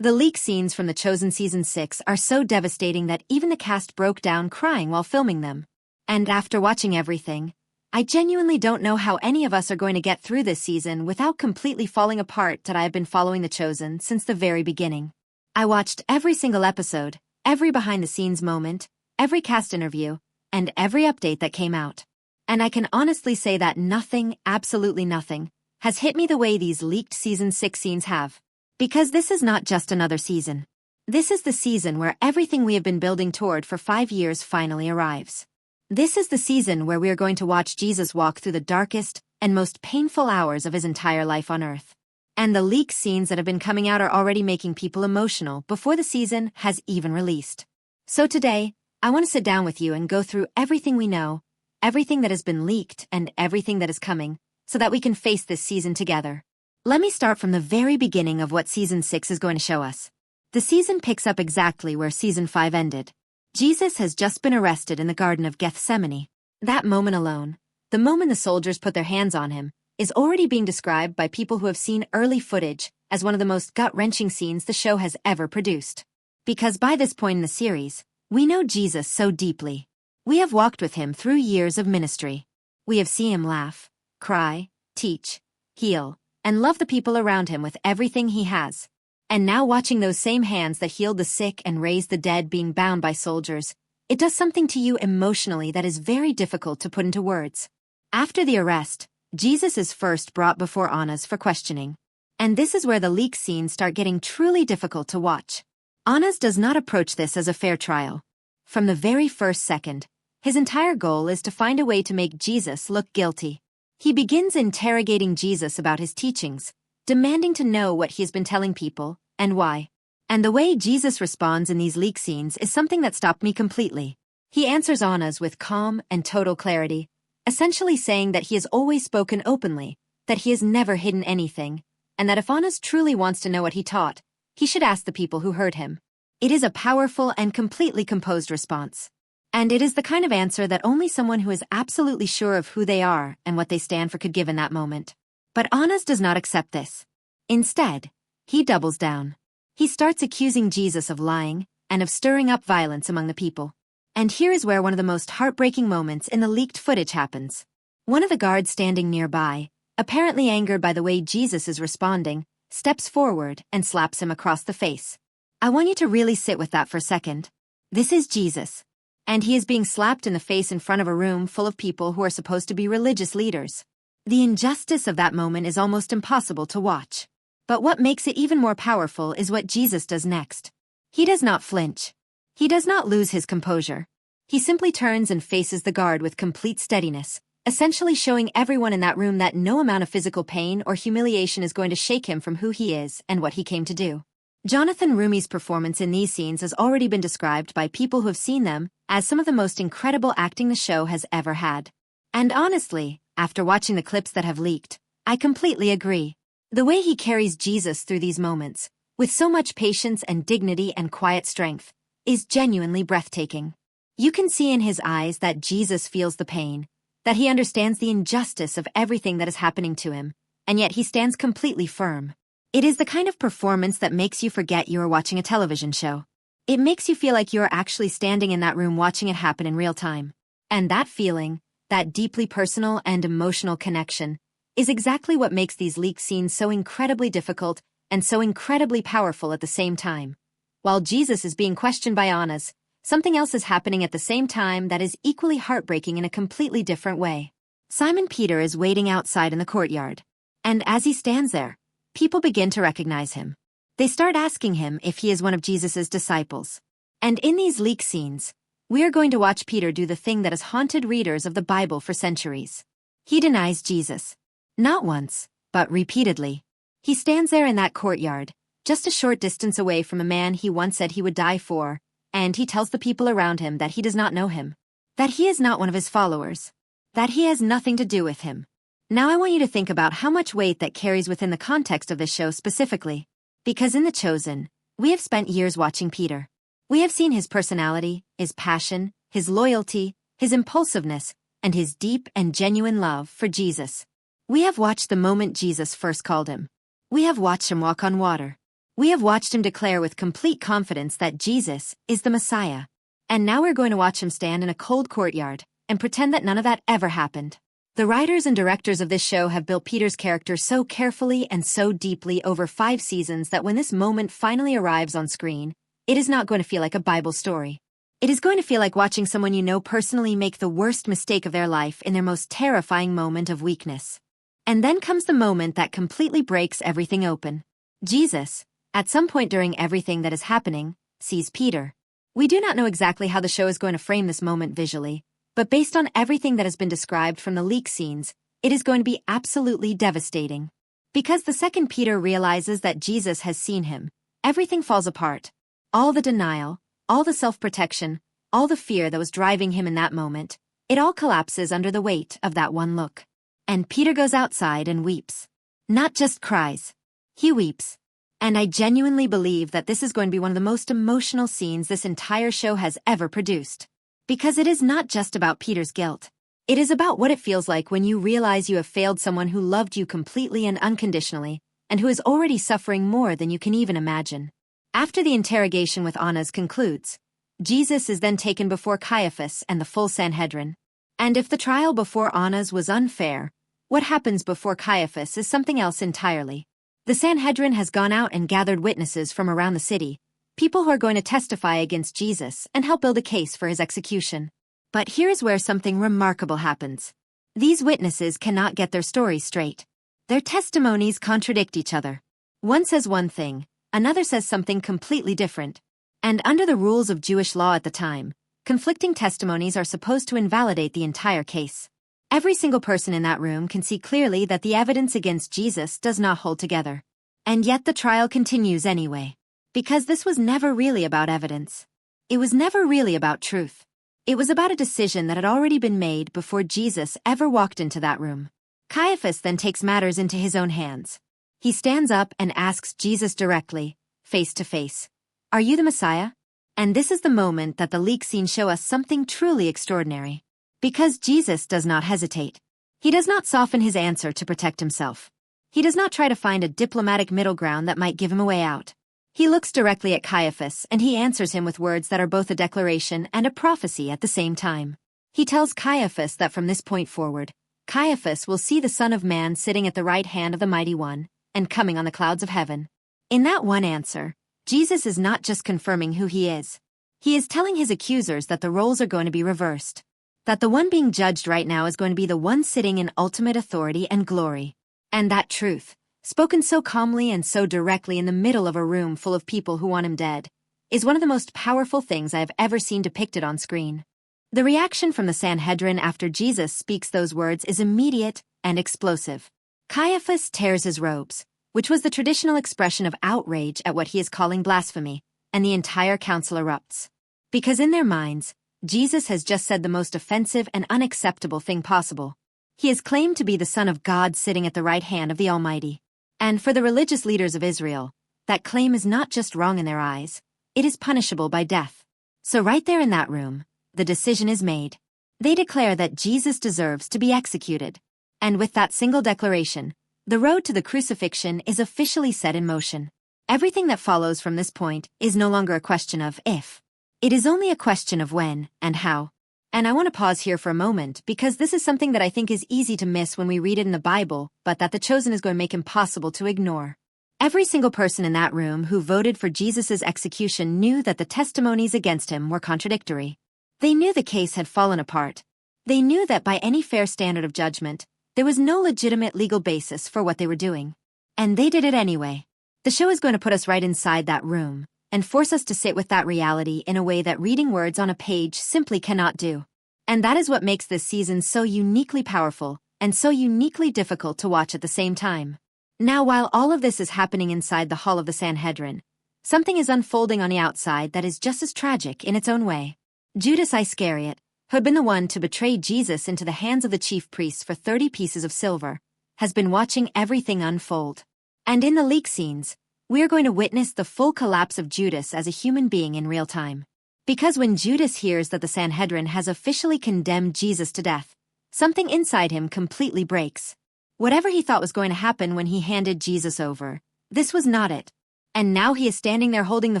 The leak scenes from The Chosen Season 6 are so devastating that even the cast broke down crying while filming them. And after watching everything, I genuinely don't know how any of us are going to get through this season without completely falling apart. That I have been following The Chosen since the very beginning. I watched every single episode, every behind-the-scenes moment, every cast interview, and every update that came out. And I can honestly say that nothing, absolutely nothing, has hit me the way these leaked Season 6 scenes have. Because this is not just another season. This is the season where everything we have been building toward for 5 years finally arrives. This is the season where we are going to watch Jesus walk through the darkest and most painful hours of his entire life on earth. And the leaked scenes that have been coming out are already making people emotional before the season has even released. So today, I want to sit down with you and go through everything we know, everything that has been leaked, and everything that is coming, so that we can face this season together. Let me start from the very beginning of what Season 6 is going to show us. The season picks up exactly where Season 5 ended. Jesus has just been arrested in the Garden of Gethsemane. That moment alone, the moment the soldiers put their hands on him, is already being described by people who have seen early footage as one of the most gut-wrenching scenes the show has ever produced. Because by this point in the series, we know Jesus so deeply. We have walked with him through years of ministry. We have seen him laugh, cry, teach, heal, and love the people around him with everything he has. And now watching those same hands that healed the sick and raised the dead being bound by soldiers, it does something to you emotionally that is very difficult to put into words. After the arrest, Jesus is first brought before Annas for questioning. And this is where the leak scenes start getting truly difficult to watch. Annas does not approach this as a fair trial. From the very first second, his entire goal is to find a way to make Jesus look guilty. He begins interrogating Jesus about his teachings, demanding to know what he has been telling people, and why. And the way Jesus responds in these leak scenes is something that stopped me completely. He answers Annas with calm and total clarity, essentially saying that he has always spoken openly, that he has never hidden anything, and that if Annas truly wants to know what he taught, he should ask the people who heard him. It is a powerful and completely composed response. And it is the kind of answer that only someone who is absolutely sure of who they are and what they stand for could give in that moment. But Annas does not accept this. Instead, he doubles down. He starts accusing Jesus of lying and of stirring up violence among the people. And here is where one of the most heartbreaking moments in the leaked footage happens. One of the guards standing nearby, apparently angered by the way Jesus is responding, steps forward and slaps him across the face. I want you to really sit with that for a second. This is Jesus. And he is being slapped in the face in front of a room full of people who are supposed to be religious leaders. The injustice of that moment is almost impossible to watch. But what makes it even more powerful is what Jesus does next. He does not flinch. He does not lose his composure. He simply turns and faces the guard with complete steadiness, essentially showing everyone in that room that no amount of physical pain or humiliation is going to shake him from who he is and what he came to do. Jonathan Rumi's performance in these scenes has already been described by people who have seen them as some of the most incredible acting the show has ever had. And honestly, after watching the clips that have leaked, I completely agree. The way he carries Jesus through these moments, with so much patience and dignity and quiet strength, is genuinely breathtaking. You can see in his eyes that Jesus feels the pain, that he understands the injustice of everything that is happening to him, and yet he stands completely firm. It is the kind of performance that makes you forget you are watching a television show. It makes you feel like you are actually standing in that room watching it happen in real time. And that feeling, that deeply personal and emotional connection, is exactly what makes these leaked scenes so incredibly difficult and so incredibly powerful at the same time. While Jesus is being questioned by Annas, something else is happening at the same time that is equally heartbreaking in a completely different way. Simon Peter is waiting outside in the courtyard. And as he stands there, people begin to recognize him. They start asking him if he is one of Jesus' disciples. And in these leak scenes, we are going to watch Peter do the thing that has haunted readers of the Bible for centuries. He denies Jesus. Not once, but repeatedly. He stands there in that courtyard, just a short distance away from a man he once said he would die for, and he tells the people around him that he does not know him, that he is not one of his followers, that he has nothing to do with him. Now I want you to think about how much weight that carries within the context of this show specifically. Because in The Chosen, we have spent years watching Peter. We have seen his personality, his passion, his loyalty, his impulsiveness, and his deep and genuine love for Jesus. We have watched the moment Jesus first called him. We have watched him walk on water. We have watched him declare with complete confidence that Jesus is the Messiah. And now we're going to watch him stand in a cold courtyard and pretend that none of that ever happened. The writers and directors of this show have built Peter's character so carefully and so deeply over 5 seasons that when this moment finally arrives on screen, it is not going to feel like a Bible story. It is going to feel like watching someone you know personally make the worst mistake of their life in their most terrifying moment of weakness. And then comes the moment that completely breaks everything open. Jesus, at some point during everything that is happening, sees Peter. We do not know exactly how the show is going to frame this moment visually, but based on everything that has been described from the leak scenes, it is going to be absolutely devastating. Because the second Peter realizes that Jesus has seen him, everything falls apart. All the denial, all the self-protection, all the fear that was driving him in that moment, it all collapses under the weight of that one look. And Peter goes outside and weeps. Not just cries. He weeps. And I genuinely believe that this is going to be one of the most emotional scenes this entire show has ever produced. Because it is not just about Peter's guilt. It is about what it feels like when you realize you have failed someone who loved you completely and unconditionally, and who is already suffering more than you can even imagine. After the interrogation with Annas concludes, Jesus is then taken before Caiaphas and the full Sanhedrin. And if the trial before Annas was unfair, what happens before Caiaphas is something else entirely. The Sanhedrin has gone out and gathered witnesses from around the city, people who are going to testify against Jesus and help build a case for his execution. But here's where something remarkable happens. These witnesses cannot get their stories straight. Their testimonies contradict each other. One says one thing, another says something completely different. And under the rules of Jewish law at the time, conflicting testimonies are supposed to invalidate the entire case. Every single person in that room can see clearly that the evidence against Jesus does not hold together. And yet the trial continues anyway. Because this was never really about evidence. It was never really about truth. It was about a decision that had already been made before Jesus ever walked into that room. Caiaphas then takes matters into his own hands. He stands up and asks Jesus directly, face to face, "Are you the Messiah?" And this is the moment that the leak scenes show us something truly extraordinary. Because Jesus does not hesitate. He does not soften his answer to protect himself. He does not try to find a diplomatic middle ground that might give him a way out. He looks directly at Caiaphas and he answers him with words that are both a declaration and a prophecy at the same time. He tells Caiaphas that from this point forward, Caiaphas will see the Son of Man sitting at the right hand of the Mighty One and coming on the clouds of heaven. In that one answer, Jesus is not just confirming who he is. He is telling his accusers that the roles are going to be reversed. That the one being judged right now is going to be the one sitting in ultimate authority and glory. And that truth, spoken so calmly and so directly in the middle of a room full of people who want him dead, is one of the most powerful things I have ever seen depicted on screen. The reaction from the Sanhedrin after Jesus speaks those words is immediate and explosive. Caiaphas tears his robes, which was the traditional expression of outrage at what he is calling blasphemy, and the entire council erupts. Because in their minds, Jesus has just said the most offensive and unacceptable thing possible. He is claimed to be the Son of God sitting at the right hand of the Almighty. And for the religious leaders of Israel, that claim is not just wrong in their eyes, it is punishable by death. So right there in that room, the decision is made. They declare that Jesus deserves to be executed. And with that single declaration, the road to the crucifixion is officially set in motion. Everything that follows from this point is no longer a question of if. It is only a question of when and how. And I want to pause here for a moment because this is something that I think is easy to miss when we read it in the Bible, but that The Chosen is going to make impossible to ignore. Every single person in that room who voted for Jesus' execution knew that the testimonies against him were contradictory. They knew the case had fallen apart. They knew that by any fair standard of judgment, there was no legitimate legal basis for what they were doing. And they did it anyway. The show is going to put us right inside that room and force us to sit with that reality in a way that reading words on a page simply cannot do. And that is what makes this season so uniquely powerful and so uniquely difficult to watch at the same time. Now, while all of this is happening inside the hall of the Sanhedrin, something is unfolding on the outside that is just as tragic in its own way. Judas Iscariot, who had been the one to betray Jesus into the hands of the chief priests for 30 pieces of silver, has been watching everything unfold. And in the leak scenes, we are going to witness the full collapse of Judas as a human being in real time. Because when Judas hears that the Sanhedrin has officially condemned Jesus to death, something inside him completely breaks. Whatever he thought was going to happen when he handed Jesus over, this was not it. And now he is standing there holding the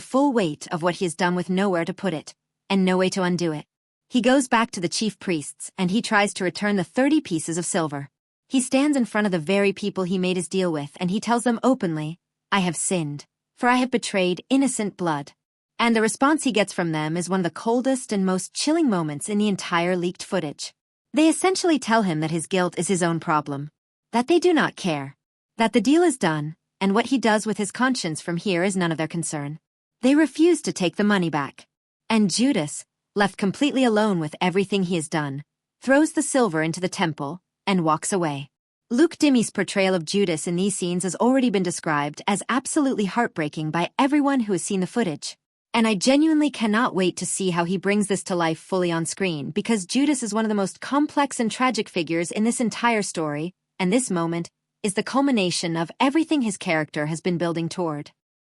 full weight of what he has done with nowhere to put it, and no way to undo it. He goes back to the chief priests, and he tries to return the 30 pieces of silver. He stands in front of the very people he made his deal with, and he tells them openly, "I have sinned, for I have betrayed innocent blood." And the response he gets from them is one of the coldest and most chilling moments in the entire leaked footage. They essentially tell him that his guilt is his own problem, that they do not care, that the deal is done, and what he does with his conscience from here is none of their concern. They refuse to take the money back. And Judas, left completely alone with everything he has done, throws the silver into the temple and walks away. Luke Dimmy's portrayal of Judas in these scenes has already been described as absolutely heartbreaking by everyone who has seen the footage. And I genuinely cannot wait to see how he brings this to life fully on screen, because Judas is one of the most complex and tragic figures in this entire story, and this moment is the culmination of everything his character has been building toward.